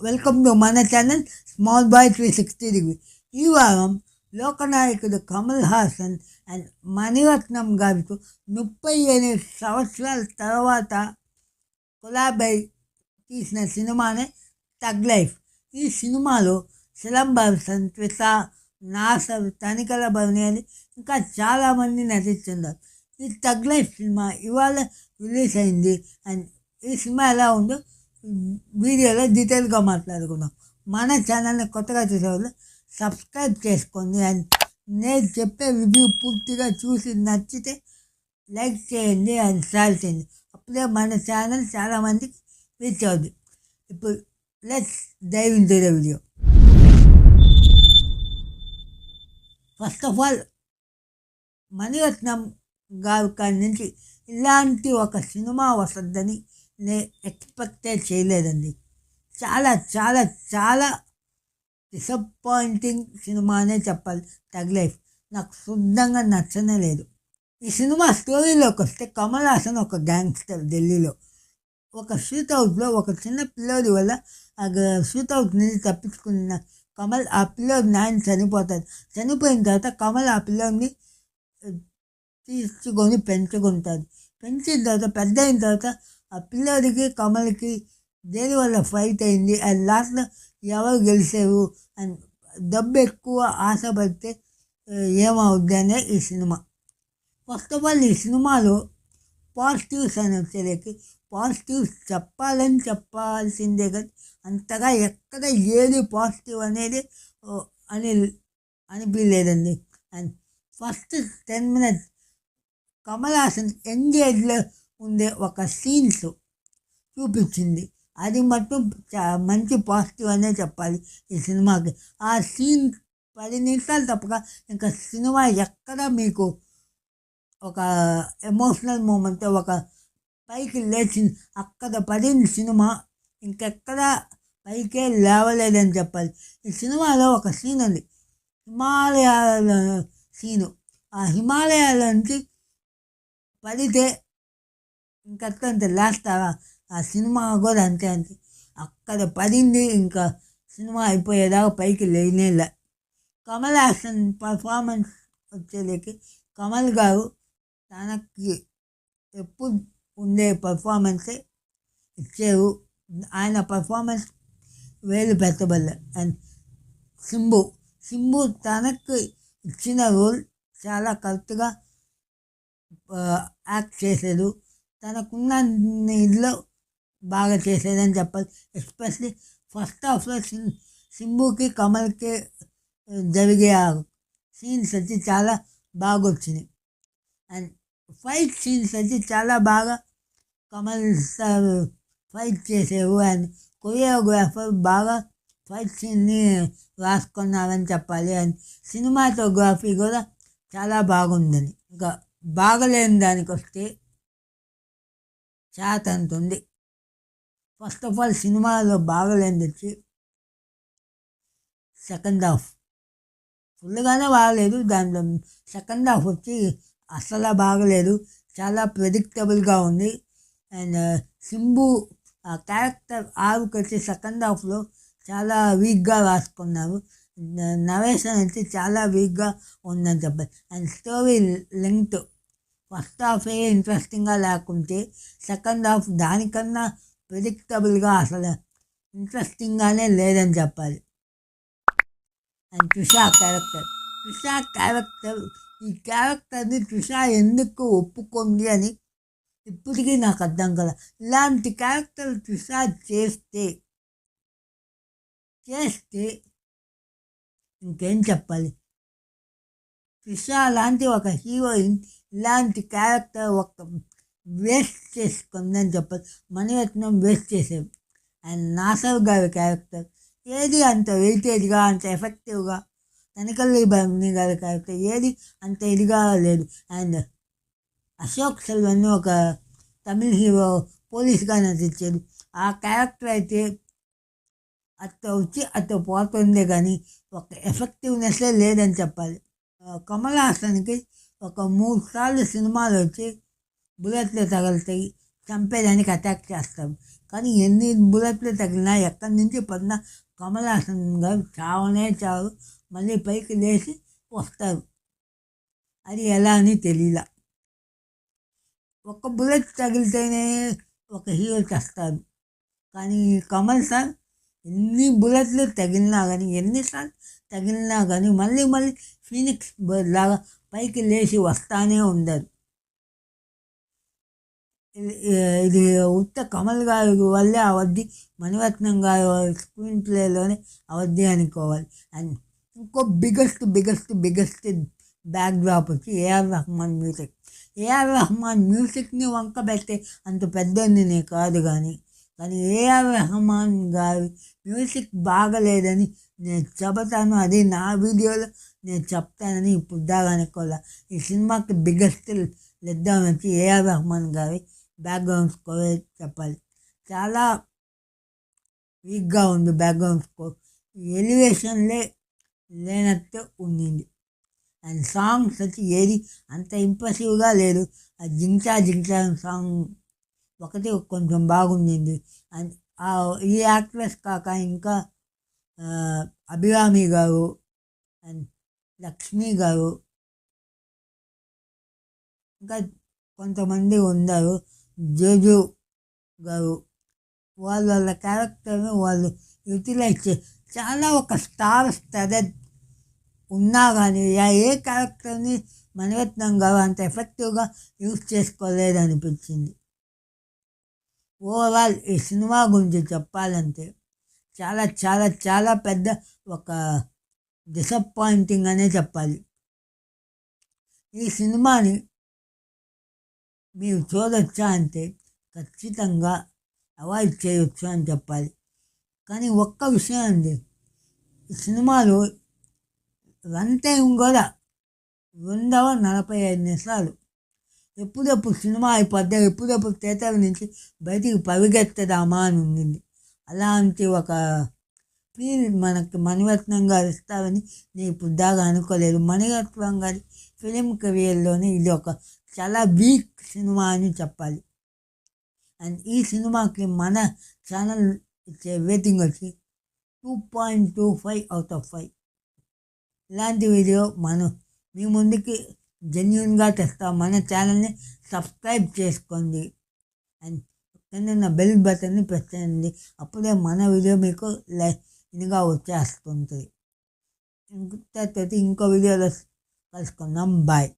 Welcome to మన channel small bye 360 ఈ వారం లోకనాయకుడు కమల్ హాసన్ అండ్ మణిరత్నం గారితో 38 సంవత్సరాల తర్వాత కొలాబై తీసిన సినిమానే థగ్ లైఫ్. ఈ సినిమాలో సిలంబర్సన్, త్రిష, నాసర్, తనికల భరణి అని ఇంకా చాలామంది నటిస్తున్నారు. ఈ థగ్ లైఫ్ సినిమా ఇవాళ రిలీజ్ అయింది. అండ్ ఈ సినిమా ఎలా ఉందో వీడియోలో డీటెయిల్గా మాట్లాడుకుందాం. మన ఛానల్ని కొత్తగా చూసేవాళ్ళు సబ్స్క్రైబ్ చేసుకోండి. అండ్ నేను చెప్పే రివ్యూ పూర్తిగా చూసి నచ్చితే లైక్ చేయండి అండ్ షేర్ చేయండి. అప్పుడే మన ఛానల్ చాలామందికి రీచ్ అవుతుంది. ఇప్పుడు let's dive into the video. First of all, Mani Ratnam గారి కాడి నుంచి ఇలాంటి ఒక సినిమా వస్తుందని నేను ఎక్స్పెక్టే చేయలేదండి. చాలా చాలా చాలా డిసప్పాయింటింగ్ సినిమా అనే చెప్పాలి. థగ్ లైఫ్ నాకు శుద్ధంగా నచ్చనే లేదు. ఈ సినిమా స్టోరీలోకి వస్తే, కమల్ హాసన్ ఒక గ్యాంగ్స్టర్. ఢిల్లీలో ఒక షూట్అవుట్లో ఒక చిన్న పిల్లోడి వల్ల ఆ షూట్అవుట్ నుంచి తప్పించుకున్న కమల్ ఆ పిల్లోడి నాయన చనిపోతాడు. చనిపోయిన తర్వాత కమల్ ఆ పిల్లోడిని తీసుకొని పెంచుకుంటాడు. పెంచిన తర్వాత పెద్ద అయిన తర్వాత ఆ పిల్లోడికి కమల్కి దేనివల్ల ఫైట్ అయింది, అండ్ లాస్ట్లో ఎవరు గెలిచారు అండ్ డబ్బు ఎక్కువ ఆశపడితే ఏమవుద్ది అనే ఈ సినిమా. ఫస్ట్ ఆఫ్ ఆల్, ఈ సినిమాలో పాజిటివ్స్ అని వచ్చేసరికి పాజిటివ్స్ చెప్పాల్సిందే కానీ అంతగా ఎక్కడ ఏది పాజిటివ్ అనేది అనిపించలేదండి. And first 10 minutes Kamal Haasan ఎంగేజ్లో ఉండే ఒక సీన్స్ చూపించింది. అది మొత్తం మంచి పాజిటివ్ అనే చెప్పాలి ఈ సినిమాకి. ఆ సీన్ 10 నిమిషాలు తప్పక ఇంకా సినిమా ఎక్కడ మీకు ఒక ఎమోషనల్ మూమెంట్, ఒక పైకి లేచింది అక్కడ పడిన సినిమా ఇంకెక్కడ పైకే లేవలేదని చెప్పాలి. ఈ సినిమాలో ఒక సీన్ ఉంది, హిమాలయాల సీను. ఆ హిమాలయాల నుంచి పడితే ఇంకంతే లాస్ట్ ఆ సినిమా కూడా అంతే. అక్కడ పడింది, ఇంకా సినిమా అయిపోయేదాకా పైకి లేనేలే. కమల్ హాసన్ పర్ఫార్మెన్స్ వచ్చేసరికి కమల్ గారు తనకి ఎప్పుడు ఉండే పర్ఫార్మెన్సే ఇచ్చారు. ఆయన పర్ఫార్మెన్స్ వేలు పెట్టబల్ల. అండ్ సింబు తనకు ఇచ్చిన రోల్ చాలా కరెక్ట్గా యాక్ట్ చేశాడు. తనకున్న ఇదిలో బాగా చేసేదని చెప్పాలి. ఎస్పెషలీ ఫస్ట్ హాఫ్లో సింబుకి కమల్కి జరిగే సీన్స్ వచ్చి చాలా బాగా వచ్చినాయి. అండ్ ఫైట్ సీన్స్ వచ్చి చాలా బాగా కమల్ సార్ ఫైట్ చేసేవు. అండ్ కొరియోగ్రాఫర్ బాగా ఫైట్ సీన్ని రాసుకున్నారని చెప్పాలి. అండ్ సినిమాటోగ్రఫీ కూడా చాలా బాగుందని. ఇంకా బాగలేని దానికి వస్తే చాతంత ఉంది. ఫస్ట్ ఆఫ్ ఆల్, సినిమాలో బాగలేనిది వచ్చి సెకండ్ హాఫ్ ఫుల్గానే బాగలేదు. దాంట్లో సెకండ్ హాఫ్ వచ్చి అసలు బాగలేదు, చాలా ప్రెడిక్టబుల్గా ఉంది. అండ్ సింబు ఆ క్యారెక్టర్ ఆర్క్ వచ్చి సెకండ్ హాఫ్లో చాలా వీక్గా రాసుకున్నారు. నరేషన్ వచ్చి చాలా వీక్గా ఉందని చెప్పాలి. అండ్ స్టోరీ లెంగ్త్ ఫస్ట్ హాఫే ఇంట్రెస్టింగ్గా లేకుంటే సెకండ్ హాఫ్ దానికన్నా ప్రెడిక్టబుల్గా అసలు ఇంట్రెస్టింగ్గానే లేదని చెప్పాలి. అండ్ త్రిష క్యారెక్టర్ ఈ క్యారెక్టర్ని త్రిష ఎందుకు ఒప్పుకుంది అని ఇప్పటికీ నాకు అర్థం కదా. ఇలాంటి క్యారెక్టర్ త్రిష చేస్తే ఇంకేం చెప్పాలి. త్రిష లాంటి ఒక హీరోయిన్ ఇలాంటి క్యారెక్టర్ ఒక వేస్ట్ చేసుకుందని చెప్పాలి. మణిరత్నం వేస్ట్ చేసేవి. అండ్ నాసర్ గారి క్యారెక్టర్ ఏది అంత వెయిటేజ్గా, అంత ఎఫెక్టివ్గా, తనికల్లి భరణి గారి క్యారెక్టర్ ఏది అంత ఇదిగా లేదు. అండ్ అశోక్ సెల్వన్ ఒక తమిళ హీరో పోలీస్గా నటించాడు. ఆ క్యారెక్టర్ అయితే అట్ట పోతుందే కానీ ఒక ఎఫెక్టివ్నెస్సే లేదని చెప్పాలి. కమల్ హాసన్కి ఒక 3 సార్లు సినిమాలు వచ్చి బుల్లెట్లు తగులుతాయి, చంపేదానికి అటాక్ చేస్తాం. కానీ ఎన్ని బుల్లెట్లు తగిలినా ఎక్కడి నుంచి పడినా కమల్ హాసన్ గారు చావనే చావు, మళ్ళీ పైకి లేచి వస్తారు. అది ఎలా అని తెలియలా. ఒక్క బుల్లెట్ తగిలితేనే ఒక హీరో చేస్తారు. కానీ కమల్ సార్ ఎన్ని బుల్లెట్లు తగిలినా కానీ, ఎన్నిసార్లు తగిలినా కానీ మళ్ళీ మళ్ళీ ఫీనిక్స్ బర్డ్ లాగా పైకి లేచి వస్తానే ఉండరు. ఇది ఉత్త కమల్ గారి వల్లే అవద్ది, మణిరత్నం గారి స్క్రీన్ ప్లేలోనే అవద్ది అనుకోవాలి. అండ్ ఇంకో బిగ్గెస్ట్ బ్యాక్ డ్రాప్ వచ్చి AR Rahman music. AR Rahman మ్యూజిక్ని వంక పెట్టే అంత పెద్దది కాదు, కానీ ఏఆర్ రెహమాన్ గారి మ్యూజిక్ బాగలేదని నేను చెబుతాను. అది నా వీడియోలో నేను చెప్తానని ఇప్పుడు దాకా అనుకోలే. ఈ సినిమాకి బిగ్గెస్ట్ లెద్దాం వచ్చి ఏఆర్ రెహమాన్ గారి బ్యాక్గ్రౌండ్ స్కోర్ చెప్పాలి. చాలా వీక్గా ఉంది బ్యాక్గ్రౌండ్ స్కోర్, ఎలివేషన్లే లేనట్టు ఉండింది. అండ్ సాంగ్స్ వచ్చి ఏది అంత ఇంప్రెసివ్గా లేదు. ఆ జించా సాంగ్ ఒకటి కొంచెం బాగుండింది. అండ్ ఈ యాక్ట్రెస్ కాక ఇంకా అభిరామి గారు అండ్ లక్ష్మి గారు ఇంకా కొంతమంది ఉన్నారు, జోజు గారు, వాళ్ళ క్యారెక్టర్ని వాళ్ళు యూటిలైజ్ చాలా ఒక స్టార్ స్టడెడ్ ఉన్నా కానీ ఏ క్యారెక్టర్ని మణిరత్నం గారు అంత ఎఫెక్టివ్గా యూజ్ చేసుకోలేదనిపించింది. ఓవరాల్ ఈ సినిమా గురించి చెప్పాలంటే చాలా చాలా చాలా పెద్ద ఒక డిసప్పాయింటింగ్ అనే చెప్పాలి. ఈ సినిమాని మీరు చూడొచ్చా అంటే ఖచ్చితంగా అవాయిడ్ చేయొచ్చు అని చెప్పాలి. కానీ ఒక్క విషయం అండి, ఈ సినిమాలో రన్ టైం కూడా 2:45 నిమిషాలు. ఎప్పుడెప్పుడు సినిమా అయిపోద్దా, ఎప్పుడెప్పుడు థియేటర్ నుంచి బయటికి పరిగెత్తదామా అని ఉండింది. అలాంటి ఒక ఫీల్ మనకి మణిరత్నం గారు ఇస్తారని నేను ఇప్పుడు దాకా అనుకోలేదు. మణిరత్నం గారి ఫిలిం కెరియర్లోనే ఇది ఒక చాలా వీక్ సినిమా అని చెప్పాలి. అండ్ ఈ సినిమాకి మన ఛానల్ ఇచ్చే రేటింగ్ వచ్చి 2.25/5. ఇలాంటి వీడియో మనం మీ ముందుకి జెన్యూన్గా తెస్తాం. మన ఛానల్ని సబ్స్క్రైబ్ చేసుకోండి అండ్ కింద బెల్ బటన్ని ప్రెస్ చేయండి. అప్పుడే మన వీడియో మీకు లైన్గా వచ్చేస్తుంటుంది. ఇంకో వీడియోలో కలుసుకుందాం. బాయ్.